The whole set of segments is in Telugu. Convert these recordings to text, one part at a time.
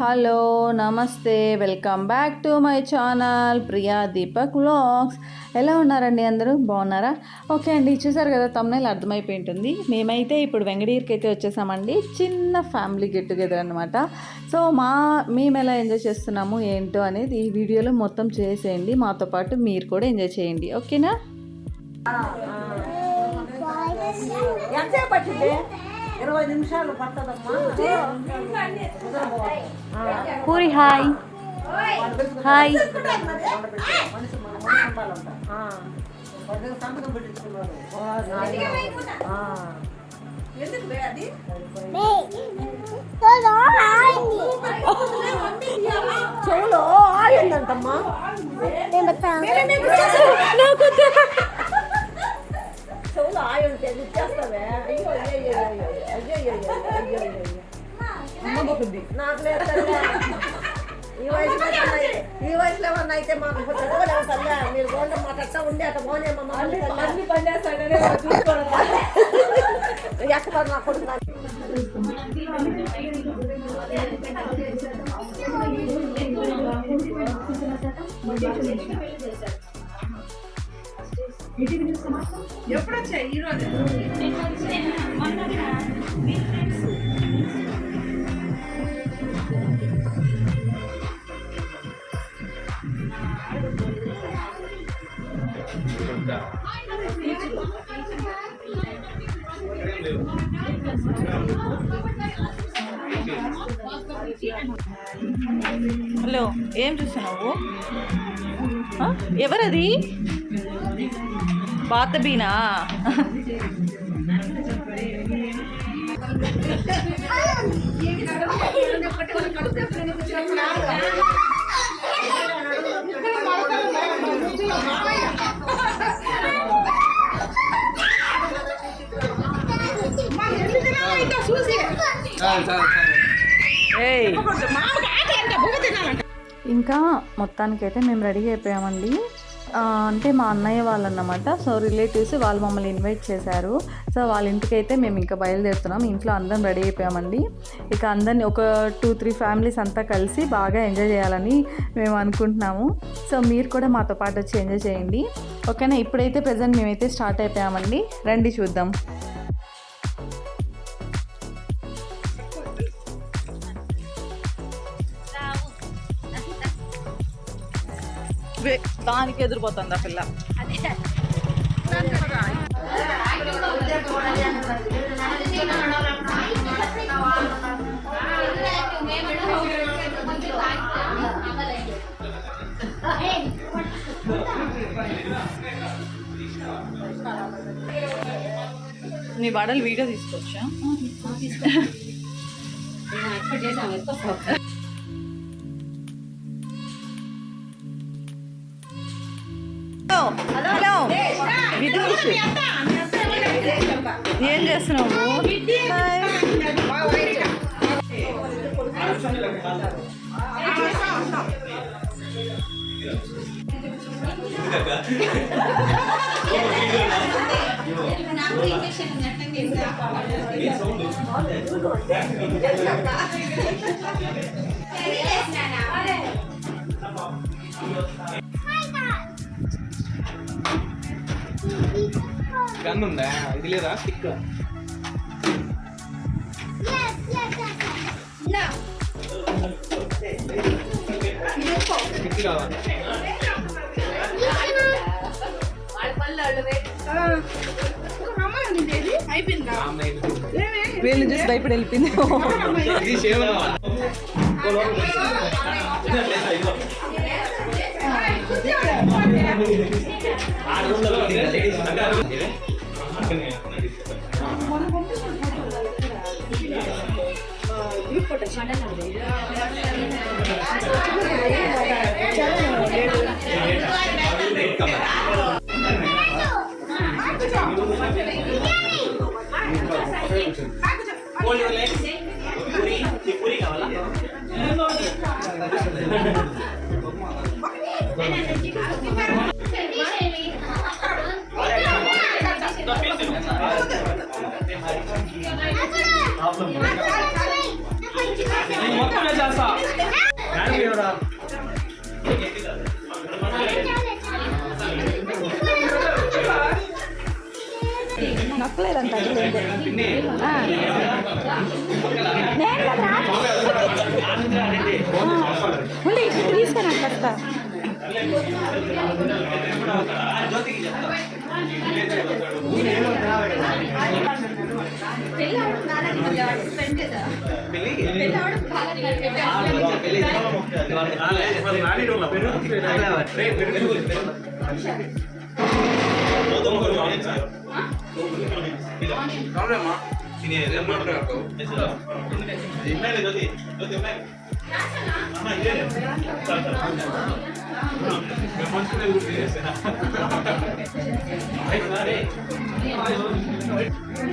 హలో నమస్తే, welcome back to my channel Priya Deepak vlogs. ఎలా ఉన్నారండి? అందరూ బాగున్నారా? ఓకే అండి, చూసారు కదా తమ్నైల్ అర్థమైపోయి ఉంటుంది. మేమైతే ఇప్పుడు వెంకటగిరికి అయితే వచ్చేసామండి. చిన్న ఫ్యామిలీ గెట్ టుగెదర్ అనమాట. సో మేము ఎలా ఎంజాయ్ చేస్తున్నాము ఏంటో అనేది ఈ వీడియోలో మొత్తం చేసేయండి. మాతో పాటు మీరు కూడా ఎంజాయ్ చేయండి, ఓకేనా? ఎంతసేపు 20 నిమిషాలు పట్టదమ్మా. Puri hi hi. సంతకం పెట్టించుకున్నారు. చెవులో ఆయిందంటమ్మా. చెవులో ఆయి ఉంటే ఇచ్చేస్తావే. అయ్యో అయ్యో అయ్యో అయ్యో అయ్యో అయ్యో అయ్యో నాకు లేదు. ఈ వయసులో ఏమన్నా అయితే మాకు చదవలేము తల్లి. మీరు బాగుంటే మాకు అట్లా ఉండి అట్లా బాగునేమమ్మా. ఎక్కడ నా కొడుకు ఎప్పుడొచ్చా ఈరోజు? హలో, ఏం చూస్తున్నావు? ఎవరది? పాత బీనా? ఇంకా మొత్తానికైతే మేము రెడీ అయిపోయామండి. అంటే మా అన్నయ్య వాళ్ళు అన్నమాట. సో రిలేటివ్స్ వాళ్ళు మమ్మల్ని ఇన్వైట్ చేశారు. సో వాళ్ళ ఇంటికి అయితే మేము ఇంకా బయలుదేరుతున్నాం. ఇంట్లో అందరం రెడీ అయిపోయామండి. ఇక అందరినీ ఒక 2-3 ఫ్యామిలీస్ అంతా కలిసి బాగా ఎంజాయ్ చేయాలని మేము అనుకుంటున్నాము. సో మీరు కూడా మాతో పాటు వచ్చి ఎంజాయ్ చేయండి, ఓకేనా? ఇప్పుడైతే ప్రజెంట్ మేమైతే స్టార్ట్ అయిపోయామండి. రండి చూద్దాం. దానికి ఎదురుపోతుంది ఆ పిల్ల. నీ బడలు వీడియో తీసుకోవచ్చా? హలో విదూష్, ఏం చేస్తున్నావు? గన్ ఉందా? ఇది లేదా స్టిక్? స్టిక్ కావాలి. వీళ్ళు చూసి భయపడి వెళ్ళిపోయింది. పూరి కావాలా? మొత్తం చేస్తా నొక్కలేదంట తీసుకొని అక్కడ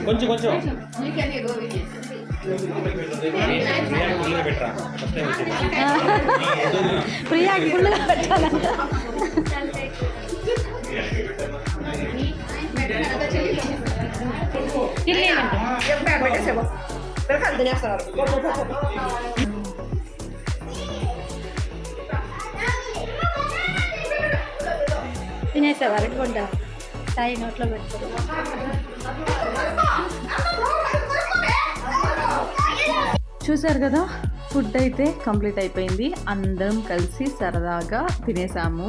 కొంచెం కొంచెం ప్రియాకి ఫుల్గా పెట్టాలంట తినేస్తున్నారు. తినేసావా అరగొండ తాయి నోట్లో పెట్టుకో చూసారు కదా ఫుడ్ అయితే కంప్లీట్ అయిపోయింది అందరం కలిసి సరదాగా తినేసాము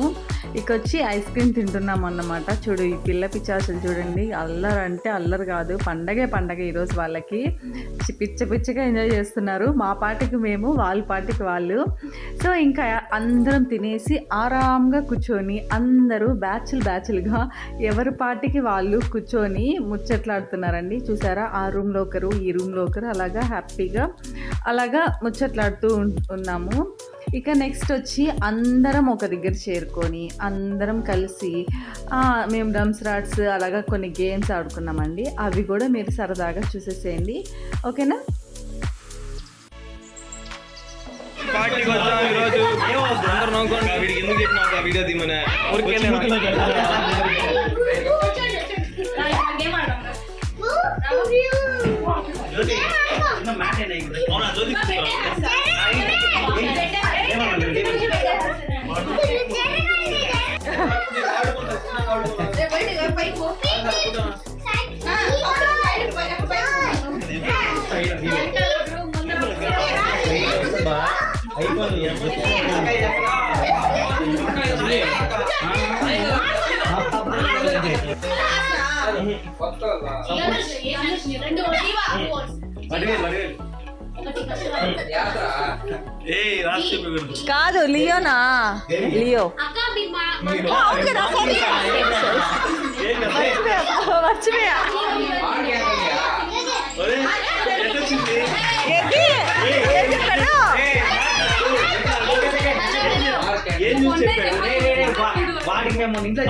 ఇక వచ్చి ఐస్ క్రీమ్ తింటున్నాం అన్నమాట చూడు ఈ పిల్ల పిచ్చాసులు చూడండి అల్లరి అంటే అల్లరి కాదు పండగే పండగ ఈరోజు వాళ్ళకి పిచ్చగా ఎంజాయ్ చేస్తున్నారు మా పాటికి మేము వాళ్ళ పాటికి వాళ్ళు సో ఇంకా అందరం తినేసి ఆరాంగా కూర్చొని అందరూ బ్యాచ్లుగా ఎవరి పాటికి వాళ్ళు కూర్చొని ముచ్చట్లాడుతున్నారండి చూసారా ఆ రూమ్లో ఒకరు ఈ రూమ్లో ఒకరు అలాగా హ్యాపీగా అలాగా ముచ్చట్లాడుతూ ఉన్నాము ఇక నెక్స్ట్ వచ్చి అందరం ఒక దగ్గర చేరుకొని అందరం కలిసి మేము డ్రమ్స్ రాడ్స్ అలాగా కొన్ని గేమ్స్ ఆడుకున్నామండి అవి కూడా మీరు సరదాగా చూసేసేయండి ఓకేనా వీడియో తీమనే కాదు లియోనా లియో మర్చిపోయా వాడికి మేము ఇంట్లో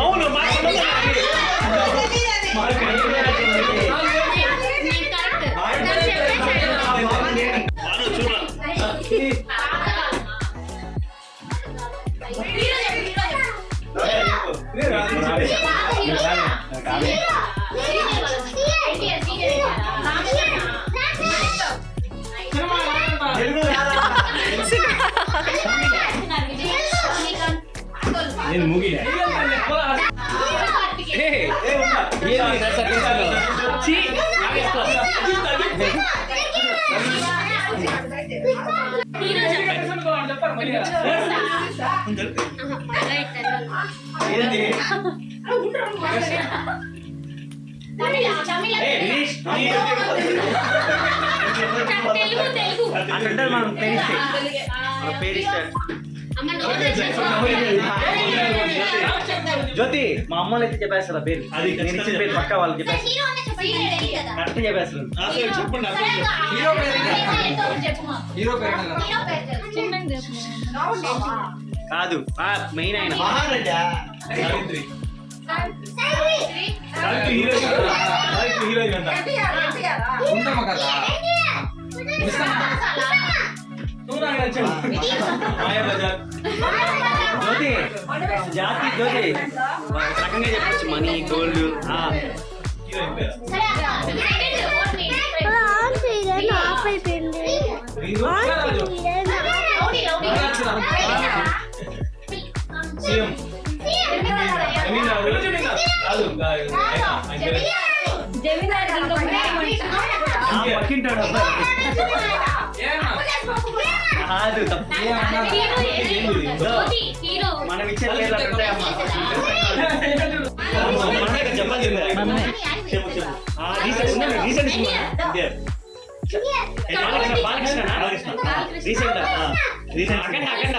నేను ముగిలే జ్యోతి మా అమ్మలు అయితే చెప్పేస్తారా పేరు అది నేను ఇచ్చిన పేరు పక్క వాళ్ళకి చెప్పేస్తారు కరెక్ట్ చెప్పేస్తారు కాదు మెయిన్ ఆయన జ్యోతి జాతి జ్యోతి రకంగా చెప్పచ్చు మనీ గోల్డ్ సీఎం పక్కింటాడు కాదు తప్పు మనం ఇచ్చే పేర్లు అట్లా ఉంటాయమ్మా. చెప్పాల్సిందే చెప్పు చెప్పు రీసెంట్ బాలకృష్ణ రీసెంట్ అఖండ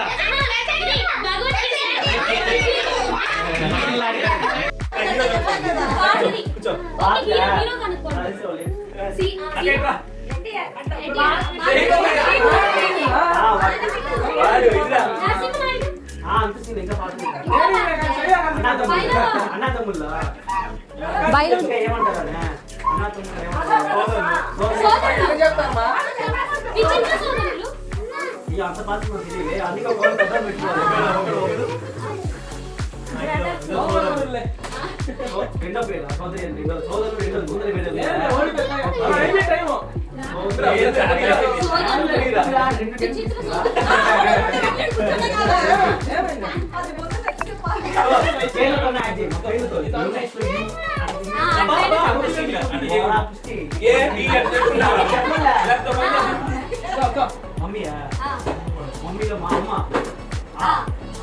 అంత పాత్ర అందుకే రెండో పేరు సోదరులు రెండో ముందర మమ్మీలో మా అమ్మ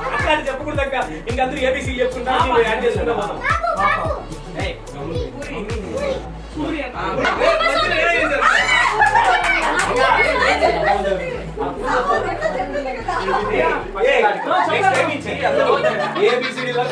అక్కడ చెప్పకూడదక్క ఇంకా అందరూ ఏబీసీ చెప్పుకుంటా యాడ్ చేసుకుంటా పోతాం. ఏబిసిడీలో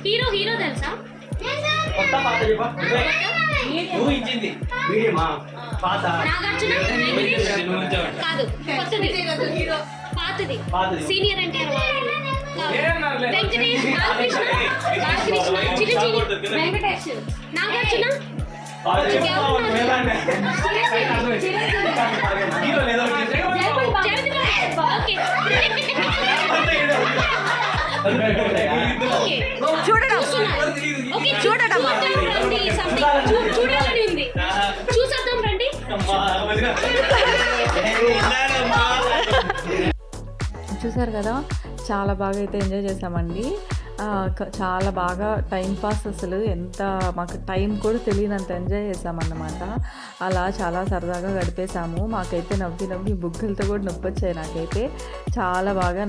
హీరో హీరో తెలుసా? కొత్త పాత చెప్పా నువ్వు ఇచ్చింది మీడియమా పాత కాదు కొత్తది పాతది సీనియర్ ఎన్టీఆర్ వెంకటేష్ బాలకృష్ణ చిరంజీవి వెంకటేష్ నాగార్జున చూడాలని ఉంది చూసేద్దాం రండి. చూసారు కదా, చాలా బాగా అయితే ఎంజాయ్ చేసామండి. చాలా బాగా టైం పాస్, అసలు ఎంత మాకు టైం కూడా తెలియనంత ఎంజాయ్ చేసామన్నమాట. అలా చాలా సరదాగా గడిపేశాము. మాకైతే నవ్వి నవ్వి బుగ్గలతో కూడా నొప్పి వచ్చాయి. నాకైతే చాలా బాగా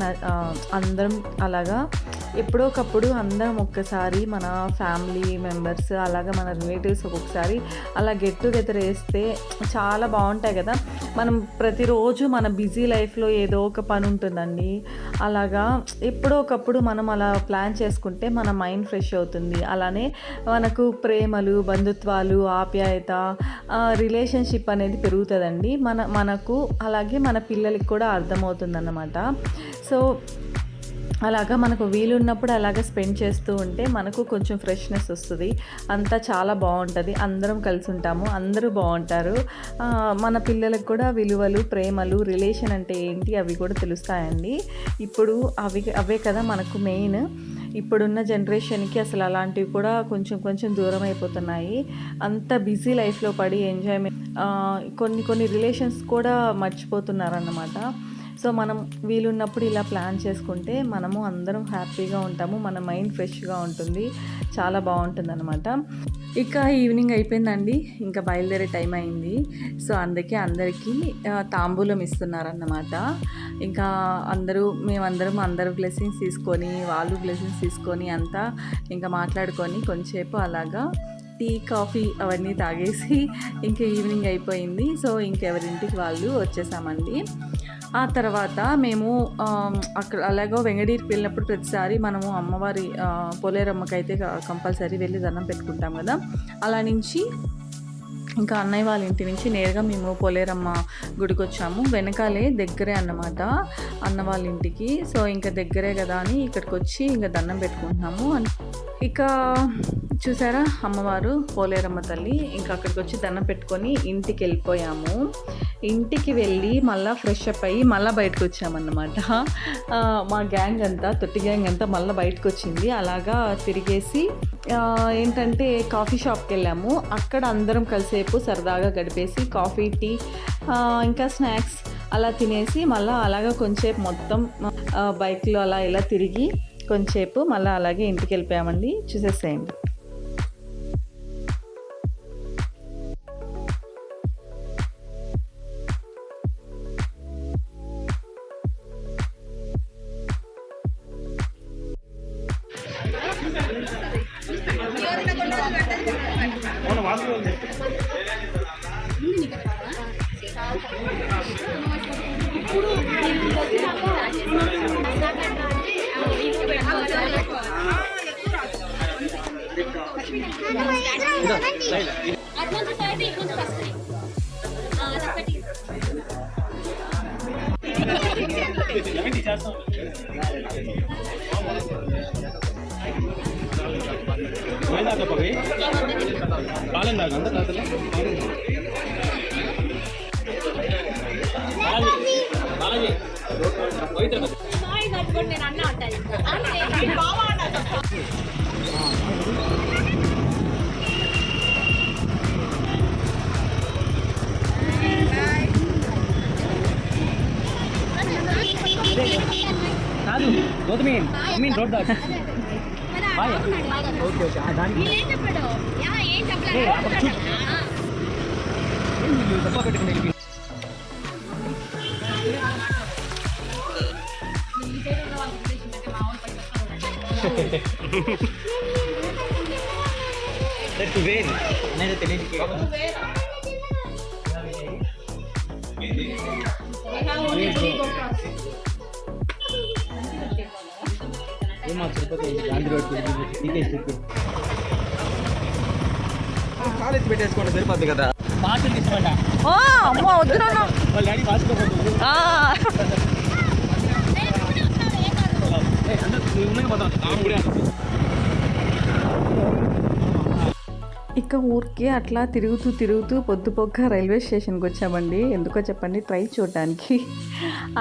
అందరం అలాగా ఎప్పుడోకప్పుడు అందరం ఒక్కసారి మన ఫ్యామిలీ మెంబర్స్ అలాగా మన రిలేటివ్స్ ఒక్కొక్కసారి అలా గెట్ టుగెదర్ వేస్తే చాలా బాగుంటాయి కదా. మనం ప్రతిరోజు మన బిజీ లైఫ్లో ఏదో ఒక పని ఉంటుందండి. అలాగా ఎప్పుడోకప్పుడు మనం అలా ప్లాన్ చేసుకుంటే మన మైండ్ ఫ్రెష్ అవుతుంది. అలానే మనకు ప్రేమలు, బంధుత్వాలు, ఆప్యాయత, రిలేషన్షిప్ అనేది పెరుగుతుందండి మనకు. అలాగే మన పిల్లలకి కూడా అర్థమవుతుంది అన్నమాట. సో అలాగా మనకు వీలున్నప్పుడు అలాగా స్పెండ్ చేస్తూ ఉంటే మనకు కొంచెం ఫ్రెష్నెస్ వస్తుంది. అంతా చాలా బాగుంటుంది. అందరం కలిసి ఉంటాము, అందరూ బాగుంటారు. మన పిల్లలకు కూడా విలువలు, ప్రేమలు, రిలేషన్ అంటే ఏంటి అవి కూడా తెలుస్తాయండి. ఇప్పుడు అవే కదా మనకు మెయిన్. ఇప్పుడున్న జనరేషన్కి అసలు అలాంటివి కూడా కొంచెం దూరం అయిపోతున్నాయి. అంత బిజీ లైఫ్లో పడి ఎంజాయ్మెంట్ కొన్ని రిలేషన్స్ కూడా మర్చిపోతున్నారన్నమాట. సో మనం వీలున్నప్పుడు ఇలా ప్లాన్ చేసుకుంటే మనము అందరం హ్యాపీగా ఉంటాము. మన మైండ్ ఫ్రెష్గా ఉంటుంది. చాలా బాగుంటుంది అనమాట. ఇక ఈవినింగ్ అయిపోయిందండి, ఇంకా బయలుదేరే టైం అయింది. సో అందుకే అందరికీ తాంబూలం ఇస్తున్నారన్నమాట. ఇంకా మేమందరం అందరూ బ్లెస్సింగ్స్ తీసుకొని, వాళ్ళు బ్లెస్సింగ్స్ తీసుకొని అంతా ఇంకా మాట్లాడుకొని కొంచెంసేపు అలాగా టీ, కాఫీ అవన్నీ తాగేసి ఇంకా ఈవినింగ్ అయిపోయింది. సో ఇంకెవరింటికి వాళ్ళు వచ్చేసామండి. ఆ తర్వాత మేము అక్కడ అలాగో వెంగడీరికి వెళ్ళినప్పుడు ప్రతిసారి మనము అమ్మవారి పోలేరమ్మకైతే కంపల్సరీ వెళ్ళి దండం పెట్టుకుంటాం కదా. అలా నుంచి ఇంకా అన్నయ్య వాళ్ళ ఇంటి నుంచి నేరుగా మేము పోలేరమ్మ గుడికి వచ్చాము. వెనకాలే దగ్గరే అన్నమాట అన్న వాళ్ళ ఇంటికి. సో ఇంకా దగ్గరే కదా అని ఇక్కడికి వచ్చి ఇంకా దండం పెట్టుకుంటున్నాము. ఇక చూసారా అమ్మవారు పోలేరమ్మ తల్లి. ఇంకా అక్కడికి వచ్చి దండం పెట్టుకొని ఇంటికి వెళ్ళిపోయాము. ఇంటికి వెళ్ళి మళ్ళీ ఫ్రెష్ అప్ అయ్యి మళ్ళీ బయటకు వచ్చామన్నమాట. మా గ్యాంగ్ అంతా తొట్టి గ్యాంగ్ అంతా మళ్ళీ బయటకు వచ్చింది. అలాగా తిరిగేసి ఏంటంటే కాఫీ షాప్కి వెళ్ళాము. అక్కడ అందరం కలిసేపు సరదాగా గడిపేసి కాఫీ, టీ, ఇంకా స్నాక్స్ అలా తినేసి మళ్ళీ అలాగా కొంచెంసేపు మొత్తం బైక్లో అలా ఇలా తిరిగి కొంచెంసేపు మళ్ళీ అలాగే ఇంటికి వెళ్ళిపోయామండి. చూసేసేయండి. కాలేజ్ పెట్టేసుకోండి సరిపోద్ది కదా. అమ్మ వద్దు నాన్న. ఇక ఊరికి అట్లా తిరుగుతూ పొద్దుపోక రైల్వే స్టేషన్కి వచ్చామండి. ఎందుకో చెప్పండి, ట్రైన్ చూడడానికి.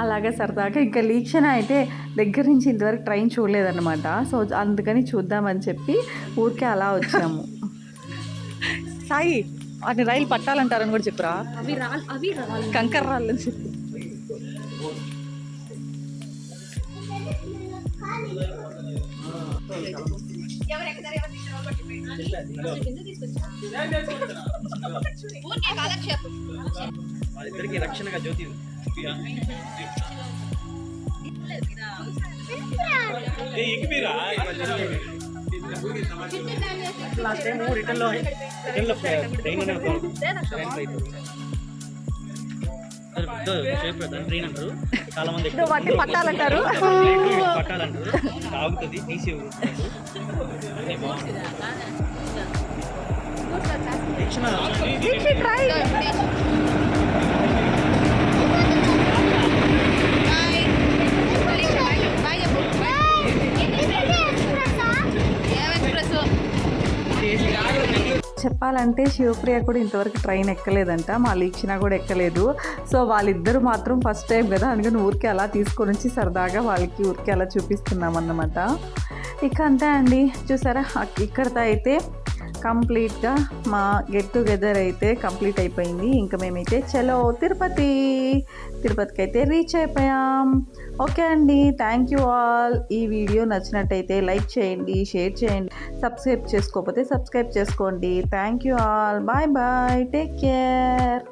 అలాగే సరదాగా ఇంకా లీక్షణ అయితే దగ్గర నుంచి ఇంతవరకు ట్రైన్ చూడలేదన్నమాట. సో అందుకని చూద్దామని చెప్పి ఊరికే అలా వచ్చాము. సాయి వాటిని రైలు పట్టాలంటారని కూడా చెప్పురా. అవి కంకర రాళ్ళని చెప్పి. వాళ్ళిద్దరికి రక్షణగా జ్యోతి. లాస్ట్ టైం రిటర్న్ లో ట్రైన్ ట్రైన్ అంటారు చాలా మంది. పట్టాలంటారు ఆగుతుంది తీసి చెప్పాలంటే శివప్రియ కూడా ఇంతవరకు ట్రైన్ ఎక్కలేదంట, మా లీక్షణ కూడా ఎక్కలేదు. సో వాళ్ళిద్దరూ మాత్రం ఫస్ట్ టైం కదా, అందుకని ఊరికే అలా తీసుకొని వచ్చి సరదాగా వాళ్ళకి ఊరికే అలా చూపిస్తున్నాం అన్నమాట. ఇక అంతే అండి, చూసారా ఇక్కడితో అయితే కంప్లీట్గా మా గెట్ టుగెదర్ అయితే కంప్లీట్ అయిపోయింది. ఇంకా మేమైతే చలో తిరుపతికి అయితే రీచ్ అయిపోయాం. ఓకే అండి, థ్యాంక్ యూ ఆల్. ఈ వీడియో నచ్చినట్టయితే లైక్ చేయండి, షేర్ చేయండి, సబ్స్క్రైబ్ చేసుకోకపోతే సబ్స్క్రైబ్ చేసుకోండి. Thank you all. Bye bye, take care.